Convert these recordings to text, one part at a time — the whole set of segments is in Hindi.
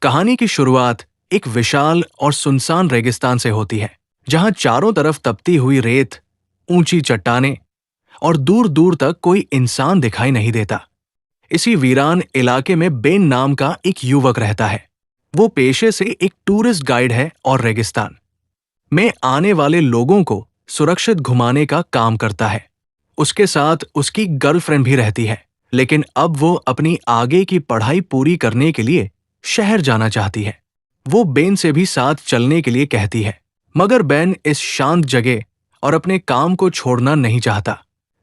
कहानी की शुरुआत एक विशाल और सुनसान रेगिस्तान से होती है, जहां चारों तरफ तपती हुई रेत, ऊंची चट्टानें और दूर दूर तक कोई इंसान दिखाई नहीं देता। इसी वीरान इलाके में बेन नाम का एक युवक रहता है। वो पेशे से एक टूरिस्ट गाइड है और रेगिस्तान में आने वाले लोगों को सुरक्षित घुमाने का काम करता है। उसके साथ उसकी गर्लफ्रेंड भी रहती है, लेकिन अब वो अपनी आगे की पढ़ाई पूरी करने के लिए शहर जाना चाहती है। वो बेन से भी साथ चलने के लिए कहती है, मगर बेन इस शांत जगह और अपने काम को छोड़ना नहीं चाहता।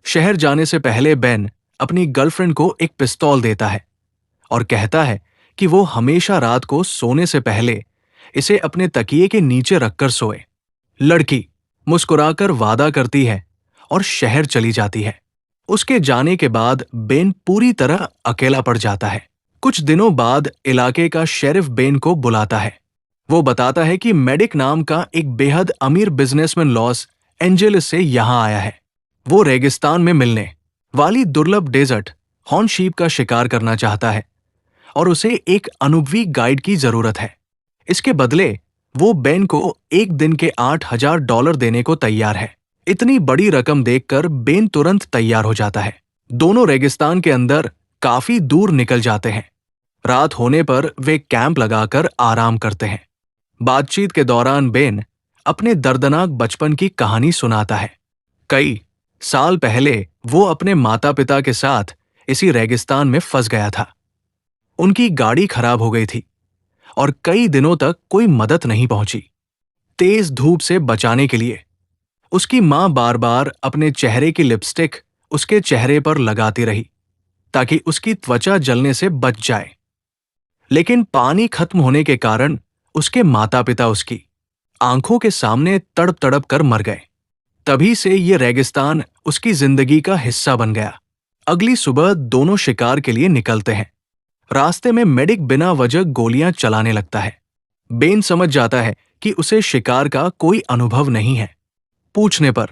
शहर जाने से पहले बेन अपनी गर्लफ्रेंड को एक पिस्तौल देता है और कहता है कि वो हमेशा रात को सोने से पहले इसे अपने तकिए के नीचे रखकर सोए। लड़की मुस्कुराकर वादा करती है और शहर चली जाती है। उसके जाने के बाद बेन पूरी तरह अकेला पड़ जाता है। कुछ दिनों बाद इलाके का शेरिफ बेन को बुलाता है। वो बताता है कि मेडिक नाम का एक बेहद अमीर बिजनेसमैन लॉस एंजेलिस से यहाँ आया है। वो रेगिस्तान में मिलने वाली दुर्लभ डेजर्ट हॉर्न शीप का शिकार करना चाहता है और उसे एक अनुभवी गाइड की जरूरत है। इसके बदले वो बेन को एक दिन के $8,000 देने को तैयार है। इतनी बड़ी रकम देखकर बेन तुरंत तैयार हो जाता है। दोनों रेगिस्तान के अंदर काफी दूर निकल जाते हैं। रात होने पर वे कैंप लगाकर आराम करते हैं। बातचीत के दौरान बेन अपने दर्दनाक बचपन की कहानी सुनाता है। कई साल पहले वो अपने माता पिता के साथ इसी रेगिस्तान में फंस गया था। उनकी गाड़ी खराब हो गई थी और कई दिनों तक कोई मदद नहीं पहुंची। तेज धूप से बचाने के लिए उसकी मां बार बार अपने चेहरे की लिपस्टिक उसके चेहरे पर लगाती रही ताकि उसकी त्वचा जलने से बच जाए। लेकिन पानी खत्म होने के कारण उसके माता पिता उसकी आंखों के सामने तड़प तड़प कर मर गए। तभी से ये रेगिस्तान उसकी जिंदगी का हिस्सा बन गया। अगली सुबह दोनों शिकार के लिए निकलते हैं। रास्ते में मेडिक बिना वजह गोलियां चलाने लगता है। बेन समझ जाता है कि उसे शिकार का कोई अनुभव नहीं है। पूछने पर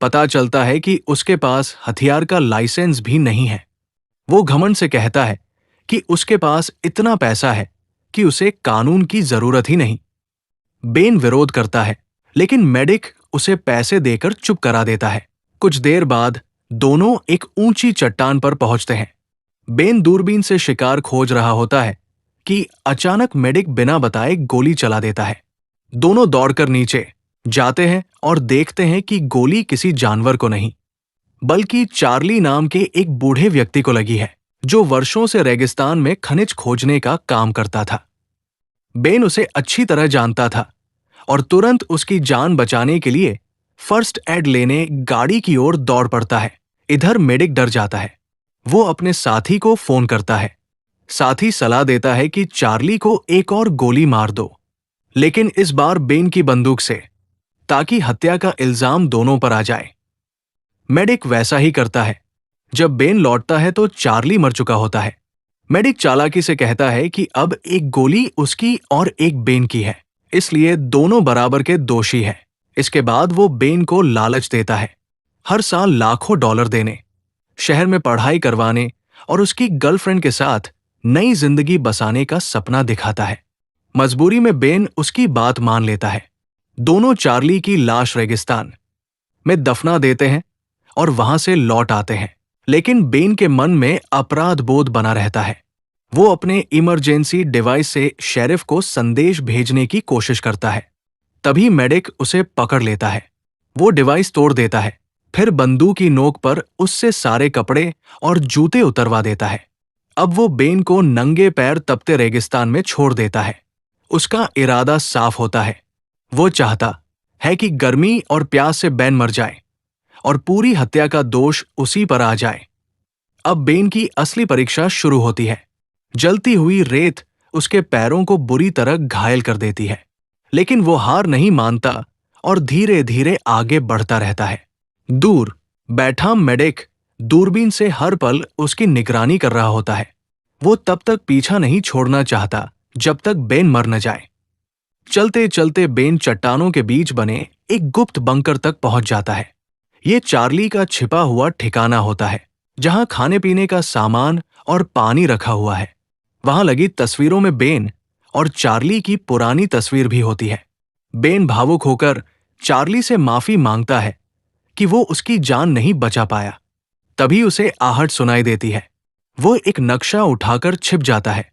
पता चलता है कि उसके पास हथियार का लाइसेंस भी नहीं है। वो घमंड से कहता है कि उसके पास इतना पैसा है कि उसे कानून की जरूरत ही नहीं। बेन विरोध करता है, लेकिन मेडिक उसे पैसे देकर चुप करा देता है। कुछ देर बाद दोनों एक ऊंची चट्टान पर पहुंचते हैं। बेन दूरबीन से शिकार खोज रहा होता है कि अचानक मेडिक बिना बताए गोली चला देता है। दोनों दौड़कर नीचे जाते हैं और देखते हैं कि गोली किसी जानवर को नहीं, बल्कि चार्ली नाम के एक बूढ़े व्यक्ति को लगी है, जो वर्षों से रेगिस्तान में खनिज खोजने का काम करता था। बेन उसे अच्छी तरह जानता था और तुरंत उसकी जान बचाने के लिए फर्स्ट एड लेने गाड़ी की ओर दौड़ पड़ता है। इधर मेडिक डर जाता है। वो अपने साथी को फोन करता है। साथी सलाह देता है कि चार्ली को एक और गोली मार दो, लेकिन इस बार बेन की बंदूक से, ताकि हत्या का इल्जाम दोनों पर आ जाए। मेडिक वैसा ही करता है। जब बेन लौटता है तो चार्ली मर चुका होता है। मेडिक चालाकी से कहता है कि अब एक गोली उसकी और एक बेन की है, इसलिए दोनों बराबर के दोषी हैं। इसके बाद वो बेन को लालच देता है, हर साल लाखों डॉलर देने, शहर में पढ़ाई करवाने और उसकी गर्लफ्रेंड के साथ नई जिंदगी बसाने का सपना दिखाता है। मजबूरी में बेन उसकी बात मान लेता है। दोनों चार्ली की लाश रेगिस्तान में दफना देते हैं और वहां से लौट आते हैं। लेकिन बेन के मन में अपराध बोध बना रहता है। वो अपने इमरजेंसी डिवाइस से शेरिफ को संदेश भेजने की कोशिश करता है। तभी मेडिक उसे पकड़ लेता है। वो डिवाइस तोड़ देता है, फिर बंदूक की नोक पर उससे सारे कपड़े और जूते उतरवा देता है। अब वो बेन को नंगे पैर तपते रेगिस्तान में छोड़ देता है। उसका इरादा साफ होता है। वो चाहता है कि गर्मी और प्यास से बेन मर जाए और पूरी हत्या का दोष उसी पर आ जाए। अब बेन की असली परीक्षा शुरू होती है। जलती हुई रेत उसके पैरों को बुरी तरह घायल कर देती है, लेकिन वो हार नहीं मानता और धीरे धीरे आगे बढ़ता रहता है। दूर बैठा मेडिक दूरबीन से हर पल उसकी निगरानी कर रहा होता है। वो तब तक पीछा नहीं छोड़ना चाहता जब तक बेन मर न जाए। चलते चलते बेन चट्टानों के बीच बने एक गुप्त बंकर तक पहुंच जाता है। ये चार्ली का छिपा हुआ ठिकाना होता है, जहां खाने पीने का सामान और पानी रखा हुआ है। वहां लगी तस्वीरों में बेन और चार्ली की पुरानी तस्वीर भी होती है। बेन भावुक होकर चार्ली से माफी मांगता है कि वो उसकी जान नहीं बचा पाया। तभी उसे आहट सुनाई देती है। वो एक नक्शा उठाकर छिप जाता है।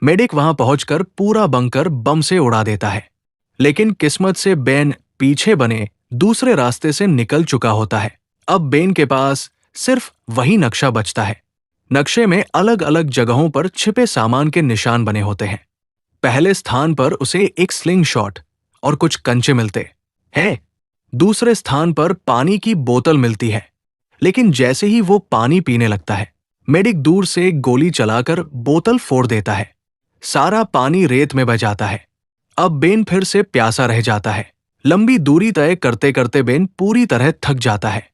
मेडिक वहां पहुंचकर पूरा बंकर बम से उड़ा देता है, लेकिन किस्मत से बेन पीछे बने दूसरे रास्ते से निकल चुका होता है। अब बेन के पास सिर्फ वही नक्शा बचता है। नक्शे में अलग अलग जगहों पर छिपे सामान के निशान बने होते हैं। पहले स्थान पर उसे एक स्लिंग शॉट और कुछ कंचे मिलते हैं। दूसरे स्थान पर पानी की बोतल मिलती है, लेकिन जैसे ही वो पानी पीने लगता है, मेडिक दूर से गोली चलाकर बोतल फोड़ देता है। सारा पानी रेत में बह जाता है। अब बेन फिर से प्यासा रह जाता है। लंबी दूरी तय करते करते बेन पूरी तरह थक जाता है।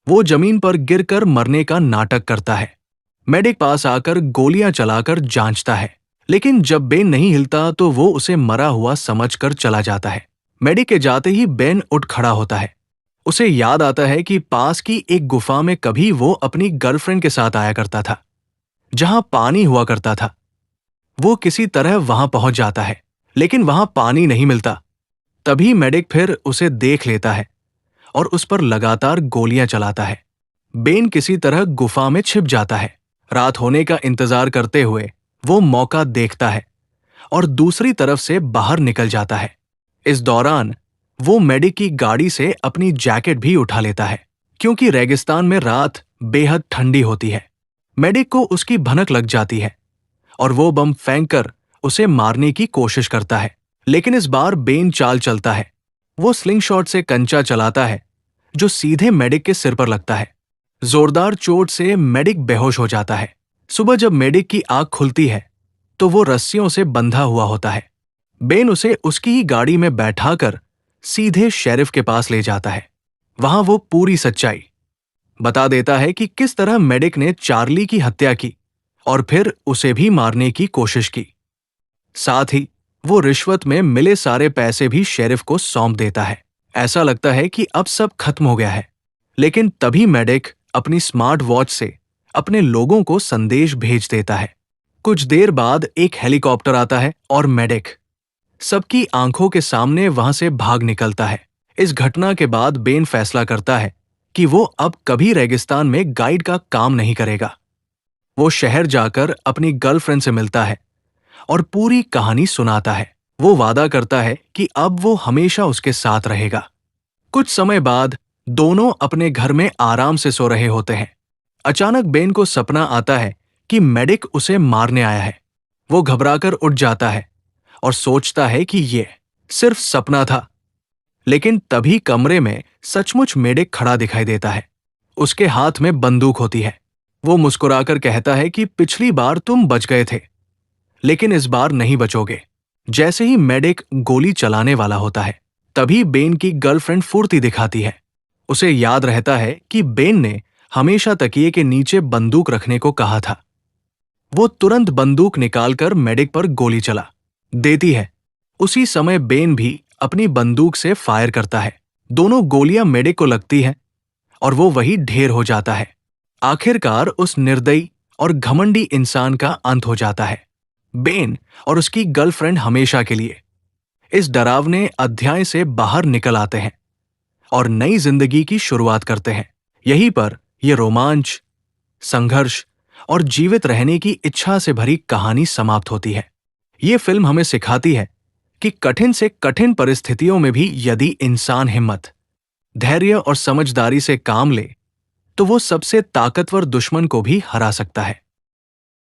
वो जमीन पर गिरकर मरने का नाटक करता है। मेडिक पास आकर गोलियां चलाकर जांचता है, लेकिन जब बेन नहीं हिलता तो वो उसे मरा हुआ समझकर चला जाता है। मेडिक के जाते ही बेन उठ खड़ा होता है। उसे याद आता है कि पास की एक गुफा में कभी वो अपनी गर्लफ्रेंड के साथ आया करता था, जहां पानी हुआ करता था। वो किसी तरह वहां पहुंच जाता है, लेकिन वहां पानी नहीं मिलता। तभी मेडिक फिर उसे देख लेता है और उस पर लगातार गोलियां चलाता है। बेन किसी तरह गुफा में छिप जाता है। रात होने का इंतजार करते हुए वो मौका देखता है और दूसरी तरफ से बाहर निकल जाता है। इस दौरान वो मेडिक की गाड़ी से अपनी जैकेट भी उठा लेता है, क्योंकि रेगिस्तान में रात बेहद ठंडी होती है। मेडिक को उसकी भनक लग जाती है और वो बम फेंककर उसे मारने की कोशिश करता है, लेकिन इस बार बेन चाल चलता है। वो स्लिंग शॉट से कंचा चलाता है, जो सीधे मेडिक के सिर पर लगता है। जोरदार चोट से मेडिक बेहोश हो जाता है। सुबह जब मेडिक की आंख खुलती है तो वो रस्सियों से बंधा हुआ होता है। बेन उसे उसकी ही गाड़ी में बैठाकर सीधे शेरिफ के पास ले जाता है। वहां वो पूरी सच्चाई बता देता है कि किस तरह मेडिक ने चार्ली की हत्या की और फिर उसे भी मारने की कोशिश की। साथ ही वो रिश्वत में मिले सारे पैसे भी शेरिफ को सौंप देता है। ऐसा लगता है कि अब सब खत्म हो गया है, लेकिन तभी मेडिक अपनी स्मार्ट वॉच से अपने लोगों को संदेश भेज देता है। कुछ देर बाद एक हेलीकॉप्टर आता है और मेडिक सबकी आंखों के सामने वहां से भाग निकलता है। इस घटना के बाद बेन फैसला करता है कि वो अब कभी रेगिस्तान में गाइड का काम नहीं करेगा। वो शहर जाकर अपनी गर्लफ्रेंड से मिलता है और पूरी कहानी सुनाता है। वो वादा करता है कि अब वो हमेशा उसके साथ रहेगा। कुछ समय बाद दोनों अपने घर में आराम से सो रहे होते हैं। अचानक बेन को सपना आता है कि मेडिक उसे मारने आया है। वो घबराकर उठ जाता है और सोचता है कि ये सिर्फ सपना था, लेकिन तभी कमरे में सचमुच मेडिक खड़ा दिखाई देता है। उसके हाथ में बंदूक होती है। वो मुस्कुराकर कहता है कि पिछली बार तुम बच गए थे, लेकिन इस बार नहीं बचोगे। जैसे ही मेडिक गोली चलाने वाला होता है, तभी बेन की गर्लफ्रेंड फुर्ती दिखाती है। उसे याद रहता है कि बेन ने हमेशा तकिए के नीचे बंदूक रखने को कहा था। वो तुरंत बंदूक निकालकर मेडिक पर गोली चला देती है। उसी समय बेन भी अपनी बंदूक से फायर करता है। दोनों गोलियां मेडिक को लगती हैं और वो वही ढेर हो जाता है। आखिरकार उस निर्दयी और घमंडी इंसान का अंत हो जाता है। बेन और उसकी गर्लफ्रेंड हमेशा के लिए इस डरावने अध्याय से बाहर निकल आते हैं और नई जिंदगी की शुरुआत करते हैं। यहीं पर यह रोमांच, संघर्ष और जीवित रहने की इच्छा से भरी कहानी समाप्त होती है। ये फिल्म हमें सिखाती है कि कठिन से कठिन परिस्थितियों में भी यदि इंसान हिम्मत, धैर्य और समझदारी से काम ले, तो वो सबसे ताकतवर दुश्मन को भी हरा सकता है।